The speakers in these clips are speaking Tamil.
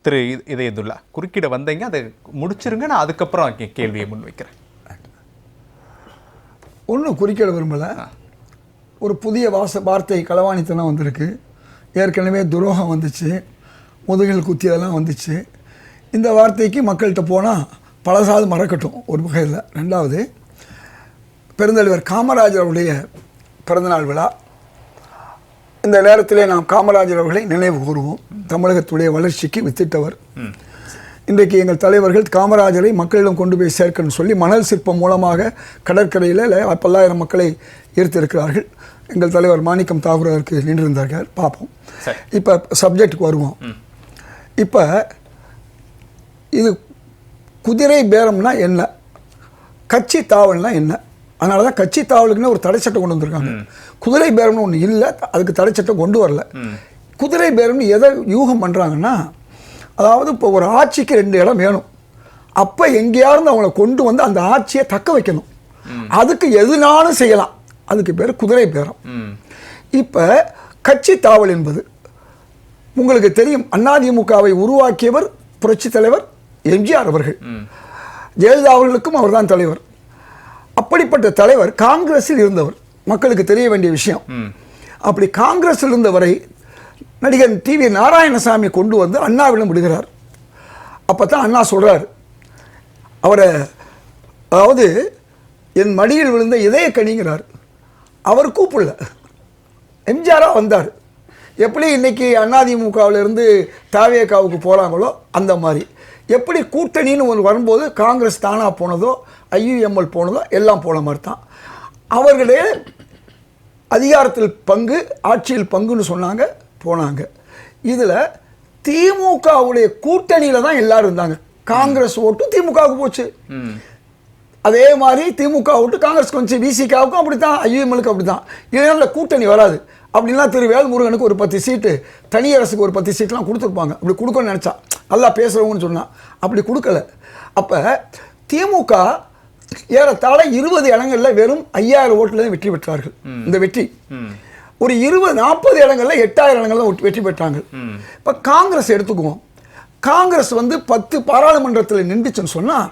திரு இதயதுல்லா குறுக்கிட வந்தீங்க, அதை முடிச்சிருங்க, நான் அதுக்கப்புறம் கேள்வியை முன்வைக்கிறேன். ஒன்றும் குறுக்கிட விரும்பலை. ஒரு புதிய வார்த்தை களவாணித்தனம் வந்திருக்கு. ஏற்கனவே துரோகம் வந்துச்சு, முதுகில் குத்தியதெல்லாம் வந்துச்சு. இந்த வார்த்தைக்கு மக்கள்கிட்ட போனால் பழசாது மறக்கட்டும் ஒரு வகையில். ரெண்டாவது, பெருந்தலைவர் காமராஜர் அவருடைய பிறந்தநாள் விழா. இந்த நேரத்திலே நாம் காமராஜர் அவர்களை நினைவு கூறுவோம். தமிழகத்துடைய வளர்ச்சிக்கு வித்திட்டவர். இன்றைக்கு எங்கள் தலைவர்கள் காமராஜரை மக்களிடம் கொண்டு போய் சேர்க்கணும்னு சொல்லி மணல் சிற்பம் மூலமாக கடற்கரையில் பல்லாயிரம் மக்களை ஈர்த்திருக்கிறார்கள். எங்கள் தலைவர் மாணிக்கம் தாகூர் அதற்கு நின்றிருந்தார்கள். பார்ப்போம். இப்போ சப்ஜெக்டுக்கு வருவோம். இப்போ இது குதிரை பேரம்னா என்ன, கட்சி தாவல்னா என்ன? அதனால தான் கட்சி தாவலுக்குன்னு ஒரு தடை சட்டம் கொண்டு வந்திருக்காங்க. குதிரை பேரம்னு ஒன்று இல்லை, அதுக்கு தடை சட்டம் கொண்டு வரல. குதிரை பேரம்னு எதை யூகம் பண்ணுறாங்கன்னா, அதாவது இப்போ ஒரு ஆட்சிக்கு 2 இடம் வேணும், அப்போ எங்கேயாவது அவங்கள கொண்டு வந்து அந்த ஆட்சியை தக்க வைக்கணும். அதுக்கு எதுனாலும் செய்யலாம், அதுக்கு பேர் குதிரை பேரம். இப்போ கட்சி தாவல் என்பது உங்களுக்கு தெரியும். அதிமுகவை உருவாக்கியவர் புரட்சி தலைவர் எம்ஜிஆர் அவர்கள். ஜெயலலிதா அவர்களுக்கும் அவர் தான் தலைவர். அப்படிப்பட்ட தலைவர் காங்கிரஸில் இருந்தவர், மக்களுக்கு தெரிய வேண்டிய விஷயம். அப்படி காங்கிரஸில் இருந்தவரை நடிகர் டிவி நாராயணசாமி கொண்டு வந்து அண்ணாவிடம் விடுகிறார். அப்போ தான் அண்ணா சொல்கிறார், அவரை அதாவது என் மடியில் விழுந்த இதய கணிங்கிறார். அவர் கூப்பிடல, எம்ஜிஆராக வந்தார். எப்படி இன்னைக்கு அதிமுகவிலிருந்து தவேகாவுக்கு போகிறாங்களோ அந்த மாதிரி, எப்படி கூட்டணின்னு ஒன்று வரும்போது காங்கிரஸ் தானாக போனதோ ஐயுஎம்எல் போனதோ எல்லாம் போன மாதிரி தான். அவர்களே அதிகாரத்தில் பங்கு, ஆட்சியில் பங்குன்னு சொன்னாங்க, போனாங்க. இதில் திமுகவுடைய கூட்டணியில் தான் எல்லாரும் இருந்தாங்க. காங்கிரஸ் ஓட்டு திமுகவுக்கு போச்சு. அதே மாதிரி திமுக ஓட்டு காங்கிரஸ்க்கு வந்துச்சு. விசிகாவுக்கும் அப்படி தான், ஐயுஎம்எலுக்கு அப்படி தான். இதனால் கூட்டணி வராது. அப்படின்னா திரு வேல்முருகனுக்கு ஒரு 10 சீட்டு, தனியரசுக்கு ஒரு 10 சீட்லாம் கொடுத்துருப்பாங்க. அப்படி கொடுக்கணும்னு நினச்சா, நல்லா பேசுகிறவங்கன்னு சொன்னால் அப்படி கொடுக்கல. அப்போ திமுக ஏறத்தாழ 20 இடங்களில் வெறும் 5000 ஓட்டில் தான் வெற்றி பெற்றார்கள். இந்த வெற்றி ஒரு 20-40 இடங்களில் 8000 இடங்கள்ல வெற்றி பெற்றாங்க. இப்போ காங்கிரஸ் எடுத்துக்குவோம். காங்கிரஸ் வந்து 10 பாராளுமன்றத்தில் நின்றுச்சுன்னு சொன்னால்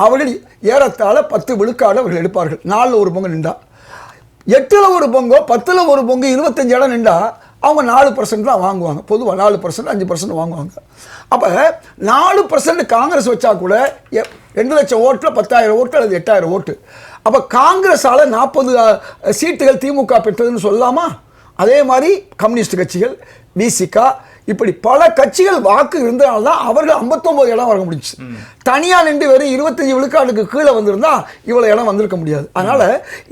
அவர்கள் ஏறத்தாழ 10 விழுக்காடு அவர்கள் எடுப்பார்கள். 4 ஒரு பங்கு நின்றா, 8ல் ஒரு பங்கோ 10ல் ஒரு பங்கு 25 இடம் நின்றா அவங்க 4% தான் வாங்குவாங்க. பொதுவாக 4%, 5% வாங்குவாங்க. அப்போ 4% காங்கிரஸ் வச்சா கூட 2 லட்சம் ஓட்டில் 10,000 ஓட்டு அல்லது 8,000 ஓட்டு. அப்போ காங்கிரஸால் 40 சீட்டுகள் திமுக பெற்றதுன்னு சொல்லலாமா? அதே மாதிரி கம்யூனிஸ்ட் கட்சிகள், விசிகா, இப்படி பல கட்சிகள் வாக்கு இருந்தனால தான் அவர்கள் 59 இடம் வர முடிச்சு. தனியாக நின்று வெறும் 25 விழுக்காடுக்கு கீழே வந்திருந்தா இவ்வளோ இடம் வந்திருக்க முடியாது. அதனால்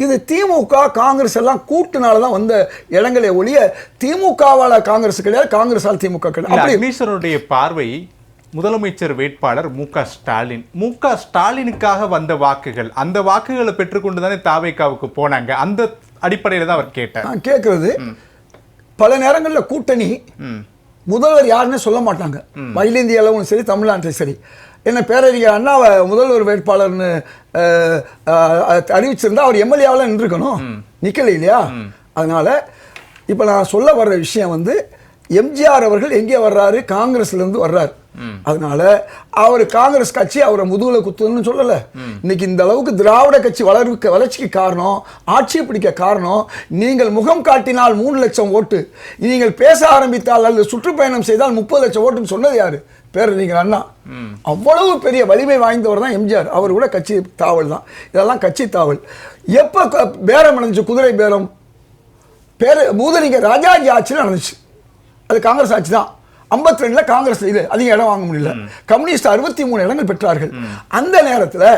இது திமுக காங்கிரஸ் எல்லாம் கூட்டுனால தான் வந்த இடங்களே ஒழிய திமுகவால் காங்கிரஸ் கிடையாது, காங்கிரஸால் திமுக கிடையாது. அக்னீஸ்வரனுடைய பார்வை முதலமைச்சர் வேட்பாளர் மு.க. ஸ்டாலினுக்காக வந்த வாக்குகள், அந்த வாக்குகளை பெற்றுக்கொண்டு தானே தவேகாவுக்கு போனாங்க. அந்த அடிப்படையில் தான் அவர் கேட்டார். நான் கேட்கறது பல நேரங்களில் கூட்டணி முதல்வர் யாருன்னு சொல்ல மாட்டாங்க. அகில இந்திய அளவும் சரி, தமிழ்நாட்டிலும் சரி. என்ன பேரறிஞர் அண்ணாவை முதல்வர் வேட்பாளர்னு அறிவிச்சிருந்தா அவர் எம்எல்ஏவால் நின்றுக்கணும், நிற்கல இல்லையா? அதனால இப்போ நான் சொல்ல வர்ற விஷயம் வந்து, எம்ஜிஆர் அவர்கள் எங்கே வர்றாரு? காங்கிரஸ்லேருந்து வர்றாரு. அதனால அவர் காங்கிரஸ் கட்சி அவரை முதுகுல குத்துன்னு சொல்லலை. இன்னைக்கு இந்த அளவுக்கு திராவிட கட்சி வளர்ச்சிக்கு காரணம், ஆட்சியை பிடிக்க காரணம், நீங்கள் முகம் காட்டினால் 3 லட்சம் ஓட்டு, நீங்கள் பேச ஆரம்பித்தால் அல்லது சுற்றுப்பயணம் செய்தால் 30 லட்சம் ஓட்டுன்னு சொன்னது யாரு? பேரறிஞர் அண்ணா. அவ்வளவு பெரிய வலிமை வாய்ந்தவர் தான் எம்ஜிஆர். அவர் கூட கட்சி தாவல் தான். இதெல்லாம் கட்சி தாவல். எப்போ பேரம் நடந்துச்சு? குதிரை பேரம் மூதறிஞர் ராஜாஜி ஆட்சியில் நடந்துச்சு. அது காங்கிரஸ் ஆட்சி தான். 52 காங்கிரஸ் இது அதிக இடம் வாங்க முடியல. கம்யூனிஸ்ட் 63 இடங்கள் பெற்றார்கள். அந்த நேரத்தில்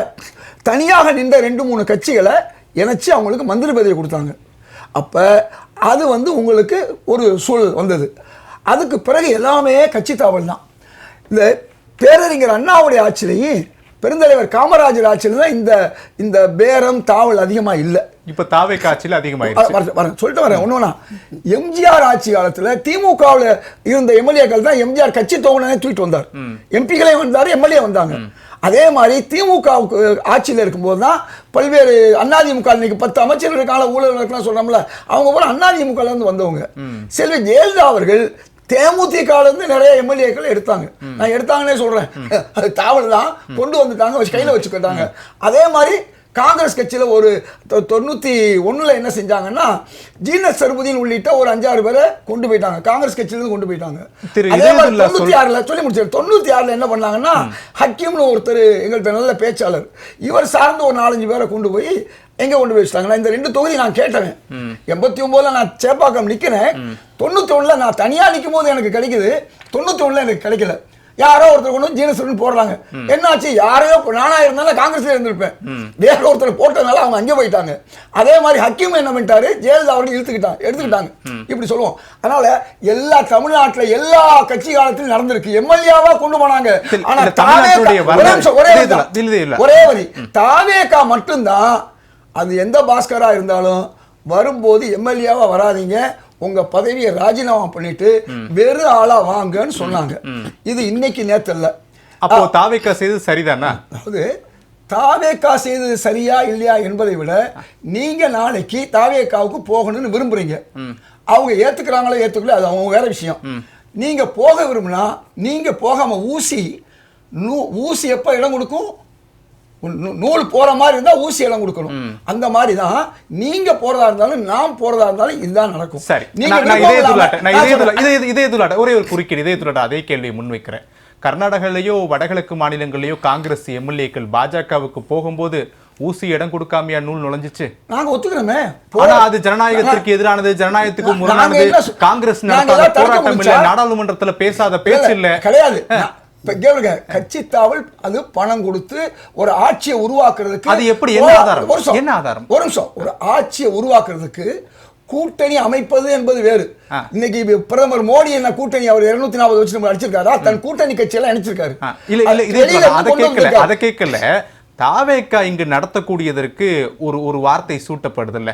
தனியாக நின்ற 2-3 கட்சிகளை இணைச்சு அவங்களுக்கு மந்திரி பதவியை கொடுத்தாங்க. அப்போ அது வந்து உங்களுக்கு ஒரு சூழல் வந்தது. அதுக்கு பிறகு எல்லாமே கட்சி தாவல் தான். இந்த பேரறிஞர் அண்ணாவுடைய ஆட்சியிலேயும் பெருந்தலைவர் காமராஜர் ஆட்சியில் தான் இந்த பேரம் தாவல் அதிகமாக இல்லை. இப்போ தவேகா ஆட்சியில் அதிகமாக சொல்லிட்டு வரேன். ஒன்றுனா எம்ஜிஆர் ஆட்சி காலத்தில் திமுகவில் இருந்த எம்எல்ஏக்கள் தான் எம்ஜிஆர் கட்சி தொகுதியை தூக்கிட்டு வந்தார். எம்பிகளே வந்தார், எம்எல்ஏ வந்தாங்க. அதே மாதிரி திமுகவுக்கு ஆட்சியில் இருக்கும்போது தான் பல்வேறு அதிமுக இன்னைக்கு 10 அமைச்சர்களுக்கான ஊழல்களுக்கெல்லாம் சொல்கிறோம்ல, அவங்க கூட அதிமுகலேருந்து வந்தவங்க. செல்வி ஜெயலலிதா அவர்கள் தேமுதிகல இருந்து நிறைய எம்எல்ஏக்கள் எடுத்தாங்க. நான் எடுத்தாங்கன்னே சொல்றேன், அது தாவல் தான், கொண்டு வந்துட்டாங்க, கையில வச்சுக்கிட்டாங்க. அதே மாதிரி காங்கிரஸ் கட்சியில் ஒரு 91 என்ன செஞ்சாங்கன்னா ஜீனத் சர்புதீன் உள்ளிட்ட ஒரு 5-6 பேரை கொண்டு போயிட்டாங்க, காங்கிரஸ் கட்சியிலிருந்து கொண்டு போயிட்டாங்க. அதே மாதிரி 96 சொல்லி முடிச்சாரு. 96 என்ன பண்ணாங்கன்னா ஹக்கீம்னு ஒருத்தர் எங்கள்கிட்ட நல்ல பேச்சாளர், இவர் சார்ந்து ஒரு 4-5 பேரை கொண்டு போய் எங்க கொண்டு போய் வச்சுட்டாங்க. இந்த 2 தொகுதி நான் கேட்டேன். 89 நான் சேப்பாக்கம் நிக்கிறேன், 91 நான் தனியா நிற்கும் போது எனக்கு கிடைக்குது, 91 எனக்கு கிடைக்கல. யாரோ ஒருத்தர் கொண்டு ஜீனஸ் போடுறாங்க. என்னாச்சு, யாரையோ நானா இருந்தாலும் காங்கிரஸ்ல இருந்திருப்பேன், வேற ஒருத்தர் போட்டதுனால அவங்க அங்கே போயிட்டாங்க. அதே மாதிரி ஹக்கீம் என்ன பண்ணிட்டாரு, ஜெயலலிதா அவர்கள் எடுத்துக்கிட்டாங்க. இப்படி சொல்லுவோம். அதனால எல்லா தமிழ்நாட்டில் எல்லா கட்சி காலத்திலும் நடந்திருக்கு. எம்எல்ஏவா கொண்டு போனாங்க. ஆனா ஒரே வரி தாவேகா மட்டும்தான், அது எந்த பாஸ்கரா இருந்தாலும் வரும்போது எம்எல்ஏவா வராதீங்க, உங்க பதவியை ராஜினாமா பண்ணிட்டு வேறு ஆளா வாங்கன்னு சொன்னாங்க. இது இன்னைக்கு நேத்து இல்ல. அப்போ தாவேகா செய்தது சரிதானா? அதாவது தாவேகா செய்தது சரியா இல்லையா என்பதை விட நீங்க நாளைக்கு தாவேகாவுக்கு போகணும்னு விரும்புறீங்க, அவங்க ஏத்துக்கிறாங்களோ ஏத்துக்கல அது அவங்க வேற விஷயம். நீங்க போக விரும்பினா நீங்க போகாம ஊசி எப்ப இடம் கொடுக்கும், நூல் போற மாதிரி இருந்தா ஊசி எல்லாம் கொடுக்கணும். அந்த மாதிரி தான் நீங்க போறதா இருந்தாலும் நாம் போறதா இருந்தாலும் இதுதான் நடக்கும். சரி, ஒரே ஒரு குறுக்கீடு, இதே துலாட்ட அதே கேள்வியை முன்வைக்கிறேன். கர்நாடகாலேயோ வடகிழக்கு மாநிலங்களிலேயோ காங்கிரஸ் எம்எல்ஏக்கள் பாஜகவுக்கு போகும்போது ஊசி இடம் கொடுக்காமையா நூல் நுழைஞ்சிச்சு? நாங்க ஒத்துக்கிறோமே. ஆனா அது ஜனநாயகத்திற்கு எதிரானது, ஜனநாயகத்துக்கு முரணானது. காங்கிரஸ் நடத்தாத போராட்டம் இல்ல, நாடாளுமன்றத்துல பேசாத பேச்சு இல்ல, கிடையாது. கட்சி தாவல் அது பணம் கொடுத்து ஒரு ஆட்சியை உருவாக்குறதுக்கு, அது எப்படி, என்ன ஆதாரம்? ஒரு நிமிஷம், ஒரு ஆட்சியை உருவாக்குறதுக்கு கூட்டணி அமைப்பது என்பது வேறு. இன்னைக்கு பிரதமர் மோடி என்ன கூட்டணி அவர் 240 வச்சு அடிச்சிருக்காரா? தன் கூட்டணி கட்சியெல்லாம் அடிச்சிருக்காரு. அதை கேட்கல. தாவேகா இங்கு நடத்தக்கூடியதற்கு ஒரு வார்த்தை சூட்டப்படுதுல்ல,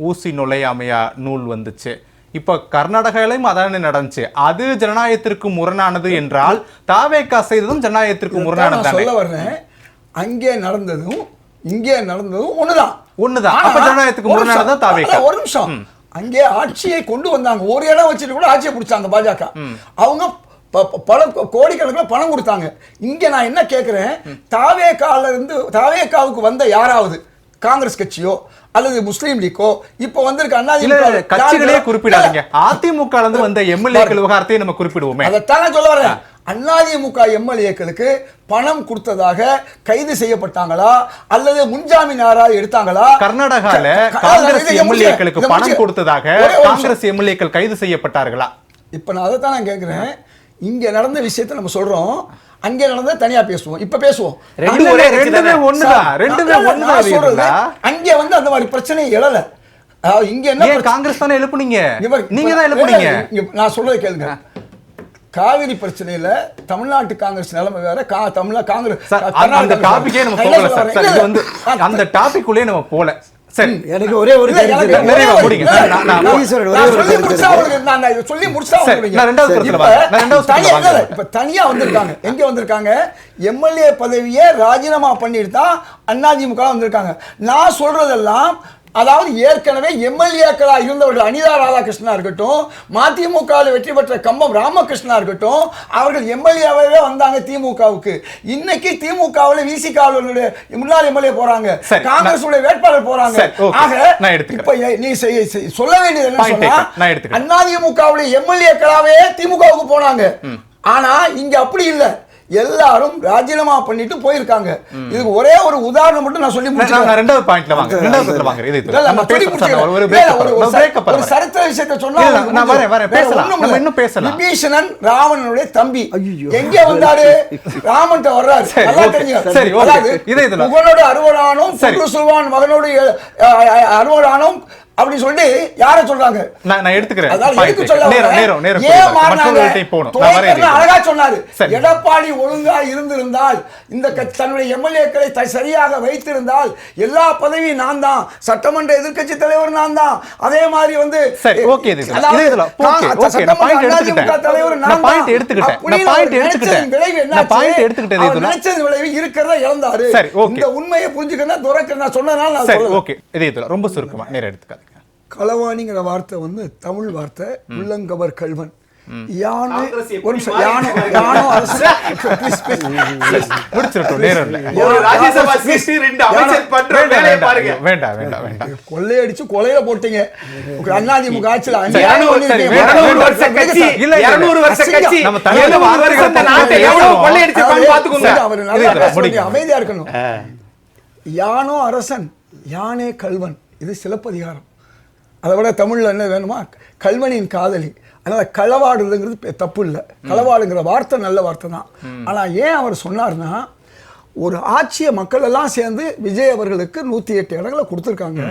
ஊசி நுழையாமையா நூல் வந்துச்சு. இப்ப கர்நாடகாவிலும் அதானே நடந்துச்சு. அது ஜனநாயகத்திற்கு முரணானது என்றால் தாவேகா செய்ததும் ஜனநாயகத்திற்கு முரணானது. சொல்ல வர்றேன், அங்கே நடந்ததும் இங்கே நடந்ததும் ஒண்ணுதான். அப்ப ஜனநாயகத்துக்கு முரணானது தாவேகா. ஒரு நிமிஷம், அங்கே ஆட்சியை கொண்டு வந்தாங்க, ஒரு இடம் வச்சுட்டு கூட ஆட்சியை பிடிச்சாங்க பாஜக. அவங்க பல கோடிக்கணக்கில் பணம் கொடுத்தாங்க. இங்க நான் என்ன கேட்கிறேன், தாவேகாவுக்கு வந்த யாராவது காங்கிரஸ் கட்சியோ அல்லது முஸ்லீம் லீக்கோ இப்ப வந்திருக்க கட்சிகளே குறிப்பிடாதீங்க, அதிமுக வந்த எம்எல்ஏக்கள் விவகாரத்தை நம்ம குறிப்பிடுவோமே. அதைத்தான் சொல்ல வரேன். அதிமுக எம்எல்ஏக்களுக்கு பணம் கொடுத்ததாக கைது செய்யப்பட்டாங்களா அல்லது முன்ஜாமீன் யாராவது எடுத்தாங்களா? கர்நாடகால காங்கிரஸ் எம்எல்ஏக்களுக்கு பணம் கொடுத்ததாக காங்கிரஸ் எம்எல்ஏக்கள் கைது செய்யப்பட்டார்களா? இப்ப நான் அதைத்தான் நான் கேட்கிறேன். இங்க நடந்த விஷயத்தை நம்ம சொல்றோம், அங்கே நடந்தா தனியா பேசுவோம், இப்ப பேசுவோம். ரெண்டுமே ஒண்ணுதான். அங்கே அந்த மாதிரி பிரச்சனை எழல. இங்க என்ன காங்கிரஸ் தானே எழுப்புனீங்க, நீங்க தான் எழுப்புனீங்க. நான் சொல்றதை கேளுங்க. காவிரி பிரச்சனையில தமிழ்நாட்டு காங்கிரஸ் நிலைமை வேற, காங்கிரஸ் அந்த டாபிக்கே நம்ம போகல சார். இது அந்த டாபிக்குள்ளே நம்ம போல. சரி, எனக்கு ஒரே ஒரு தனியா வந்திருக்காங்க. எங்க வந்திருக்காங்க? எம்எல்ஏ பதவியை ராஜினாமா பண்ணிட்டு தான் அதிமுக வந்திருக்காங்க. நான் சொல்றதெல்லாம் அதாவது ஏற்கனவே எம்எல்ஏக்களா இருந்தவர்கள் அனிதா ராதாகிருஷ்ணனா இருக்கட்டும், மதிமுகவில் வெற்றி பெற்ற கம்பம் ராமகிருஷ்ணா இருக்கட்டும், அவர்கள் எம்எல்ஏவே வந்தாங்க திமுகவுக்கு. இன்னைக்கு திமுகவில் விசிகாவுடைய முன்னாள் எம்எல்ஏ போறாங்க, காங்கிரஸ் வேட்பாளர் போறாங்க. ஆக இப்ப நீ சொல்ல வேண்டியது என்ன சொன்னா, அதிமுகவுடைய எம்எல்ஏக்களாவே திமுகவுக்கு போனாங்க. ஆனா இங்க அப்படி இல்ல, எல்லாரும் ராஜினாமா பண்ணிட்டு போயிருக்காங்க. இதுக்கு ஒரே ஒரு உதாரணம் மட்டும் நான் சொல்லி முடிச்சேன். ரெண்டாவது பாயிண்ட்ல வாங்க, ஒரு சரித்திர விஷயத்தை சொன்னா இன்னும் பேசலாம். விபீஷணன் ராவணனுடைய தம்பி எங்க வந்தாரு? ராமன் வர்றாரு. மகனோட அறுவரானும் சொல்வான், மகனோட அறுவரானும் அப்படி சொல்லி யார சொல்றாங்க? நான் எடுத்துக்கிறேன். அழகா சொன்னாரு, எடப்பாடி ஒழுங்கா இருந்திருந்தால், இந்த தன்னுடைய எம்எல்ஏக்களை சரியாக வைத்திருந்தால் எல்லா பதவியும் நான் தான், சட்டமன்ற எதிர்க்கட்சி தலைவர் நான் தான், அதே மாதிரி தலைவர் நான் விளைவு இருக்கிறத இழந்தாரு. இந்த உண்மையை புரிஞ்சுக்கணும் துறக்க சொன்னதுனால ரொம்ப சுருக்கமா நேரம் எடுத்துக்காது. களவாணிங்கிற வார்த்தை தமிழ் வார்த்தை, உள்ளங்கவர் கல்வன். யானை ஒரு நிமிஷம், யானோ அரசு முடிச்சிடட்டும், நேரம் இல்லை. ஒரு ராஜ்யசபா சீட்டு 2 அமைச்சர் பண்ற வேலையை பாருங்க. வேண்டாம் வேண்டாம் வேண்டாம். கொள்ளையடிச்சு கொலையில போட்டீங்க அதிமுக ஆட்சியில் 200 வருஷ கட்சி, 200 வருஷ கட்சி, நம்ம தலைவர் 70 வருஷம் இந்த நாட்டை எவ்வளவு கொள்ளையடிச்சிருப்பான்னு பாத்துக்கோங்க. அவர் நல்லா அமைதியா இருக்கணும். யானோ அரசன் யானே கல்வன், இது சிலப்பதிகாரம். அதை விட தமிழ்ல என்ன வேணுமா, கல்வனின் காதலி. அதனால களவாடுறதுங்கிறது தப்பு இல்லை, களவாடுங்கிற வார்த்தை நல்ல வார்த்தை தான். ஆனா ஏன் அவர் சொன்னார்னா, ஒரு ஆட்சியை மக்கள் எல்லாம் சேர்ந்து விஜய் அவர்களுக்கு 108 இடங்களை கொடுத்துருக்காங்க.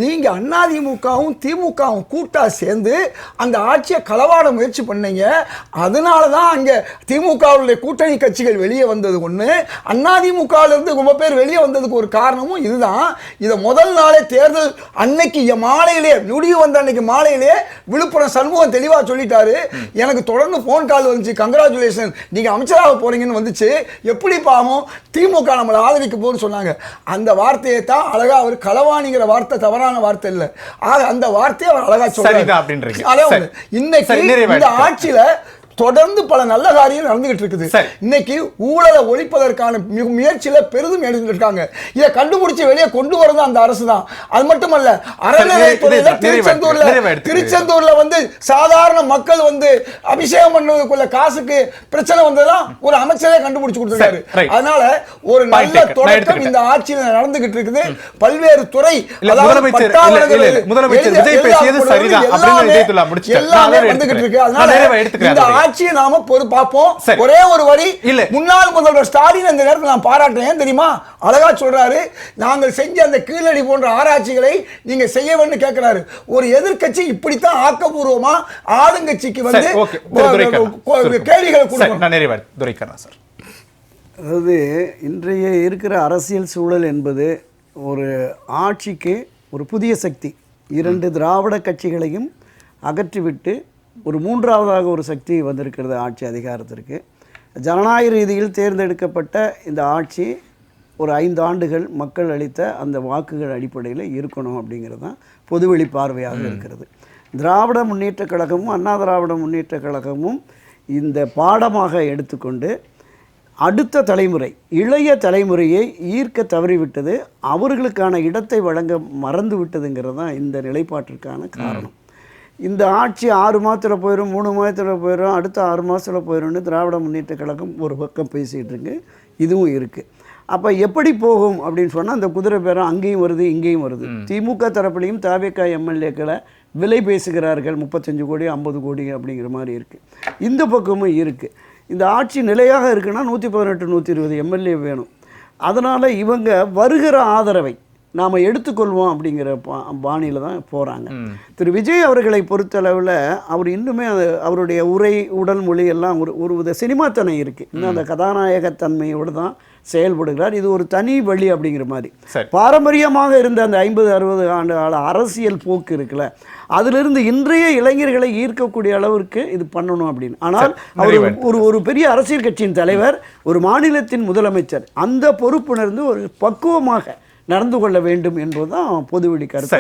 நீங்க அதிமுகவும் திமுகவும் கூட்டா சேர்ந்து அந்த ஆட்சியை களவாட முயற்சி பண்ணீங்க. அதனால தான் அங்க திமுகவுடைய கூட்டணி கட்சிகள் வெளியே வந்தது ஒண்ணு, அதிமுகவிலிருந்து ரொம்ப பேர் வெளியே வந்ததுக்கு ஒரு காரணமும் இதுதான். இதை முதல் நாளே தேர்தல் அன்னைக்கு மாலையிலே, முடிவு வந்த அன்னைக்கு மாலையிலே விழுப்புரம் சண்முகம் தெளிவா சொல்லிட்டாரு. எனக்கு தொடர்ந்து போன் கால் வந்துச்சு, கங்க்ராச்சுலேஷன் நீங்க அமைச்சராக போறீங்கன்னு வந்துச்சு, எப்படி பாவம் திமுக நம்மளை ஆதரிக்க போன்னு சொன்னாங்க. அந்த வார்த்தையை தான் அழகா அவர் களவாணிங்கிற வார்த்தை தவறான வார்த்தை இல்லை, அந்த வார்த்தையை அவர் அழகா சொல்றாரு. இன்னைக்கு இந்த ஆட்சியில தொடர்ந்து பல நல்ல காரியம் நடந்துகிட்டு இருக்குது. இன்னைக்கு ஊழலை ஒழிப்பதற்கான முயற்சியில பெரிதும் எடுத்துட்டு இருக்காங்க. இதை கண்டுபிடிச்சு வெளியே கொண்டு வரது அந்த அரசு தான். அது மட்டுமல்ல, அறநிலையத்துறையில திருச்செந்தூர்ல வந்து சாதாரண மக்கள் வந்து அபிஷேகம் பண்ணுவதற்குள்ள காசுக்கு பிரச்சனை வந்ததெல்லாம் ஒரு அமைச்சரே கண்டுபிடிச்சு கொடுத்திருக்காரு. அதனால ஒரு நல்ல தொடக்கம் இந்த ஆட்சியில நடந்துகிட்டு இருக்குது. பல்வேறு துறை, முதலமைச்சர் விஜய் பேசியது சரிதான் அப்படின்னு விஜயதுல்லா முடிச்சிட்டாரு. எல்லாமே வந்துகிட்டு இருக்கு. அதனால ஆட்சியை நாம பார்ப்போம். ஒரே ஒரு வரி, முன்னாள் முதல்வர் ஸ்டாலின் இந்த நேரத்தில் நான் பாராட்டுறேன். தெரியுமா, அழகா சொல்றாரு, நாங்கள் செஞ்ச அந்த கீழடி போன்ற ஆராய்ச்சிகளை நீங்க செய்ய வேண்டும் கேட்கிறாரு. ஒரு எதிர்க்கட்சி இப்படித்தான் ஆக்கப்பூர்வமா ஆளுங்கட்சிக்கு வந்து கேள்விகளை கொடுக்கணும். அதாவது இன்றைய இருக்கிற அரசியல் சூழல் என்பது ஒரு ஆட்சிக்கு ஒரு புதிய சக்தி, 2 திராவிட கட்சிகளையும் அகற்றிவிட்டு ஒரு மூன்றாவதாக ஒரு சக்தி வந்திருக்கிறது ஆட்சி அதிகாரத்திற்கு. ஜனநாயக ரீதியில் தேர்ந்தெடுக்கப்பட்ட இந்த ஆட்சி ஒரு 5 ஆண்டுகள் மக்கள் அளித்த அந்த வாக்குகள் அடிப்படையில் இருக்கணும் அப்படிங்கிறது தான் பொதுவெளி பார்வையாக இருக்கிறது. திராவிட முன்னேற்றக் கழகமும் அண்ணா திராவிட முன்னேற்றக் கழகமும் இந்த பாடமாக எடுத்துக்கொண்டு அடுத்த தலைமுறை, இளைய தலைமுறையை ஈர்க்க தவறிவிட்டது, அவர்களுக்கான இடத்தை வழங்க மறந்து விட்டதுங்கிறது தான் இந்த நிலைப்பாட்டிற்கான காரணம். இந்த ஆட்சி 6 மாதத்தில் போயிடும், 3 மாதத்தில் போயிடும், அடுத்த 6 மாதத்தில் போயிடும்னு திராவிட முன்னேற்ற கழகம் ஒரு பக்கம் பேசிகிட்டு இருக்கு, இதுவும் இருக்குது. அப்போ எப்படி போகும் அப்படின்னு சொன்னால், அந்த குதிரை பேரம் அங்கேயும் வருது இங்கேயும் வருது. திமுக தரப்புலையும் தவிக எம்எல்ஏக்களை விலை பேசுகிறார்கள், 35 கோடி 50 கோடி அப்படிங்கிற மாதிரி இருக்குது. இந்த பக்கமும் இருக்குது. இந்த ஆட்சி நிலையாக இருக்குன்னா 118 120 எம்எல்ஏ வேணும். அதனால் இவங்க வருகிற ஆதரவை நாம் எடுத்துக்கொள்வோம் அப்படிங்கிற பாணியில் தான் போகிறாங்க. திரு விஜய் அவர்களை பொறுத்தளவில் அவர் இன்னுமே அவருடைய உரை, உடல் மொழி எல்லாம் ஒரு வித சினிமாத்தனை இருக்குது. இன்னும் அந்த கதாநாயகத்தன்மையோடு தான் செயல்படுகிறார். இது ஒரு தனி வழி அப்படிங்கிற மாதிரி. பாரம்பரியமாக இருந்த அந்த 50-60 ஆண்டு கால அரசியல் போக்கு இருக்குல்ல, அதிலிருந்து இன்றைய இளைஞர்களை ஈர்க்கக்கூடிய அளவிற்கு இது பண்ணணும் அப்படின்னு. ஆனால் அவர் ஒரு பெரிய அரசியல் கட்சியின் தலைவர், ஒரு மாநிலத்தின் முதலமைச்சர், அந்த பொறுப்புணர்ந்து ஒரு பக்குவமாக நடந்து கொள்ள வேண்டும் என்பதுதான் பொதுவெளி கருத்து.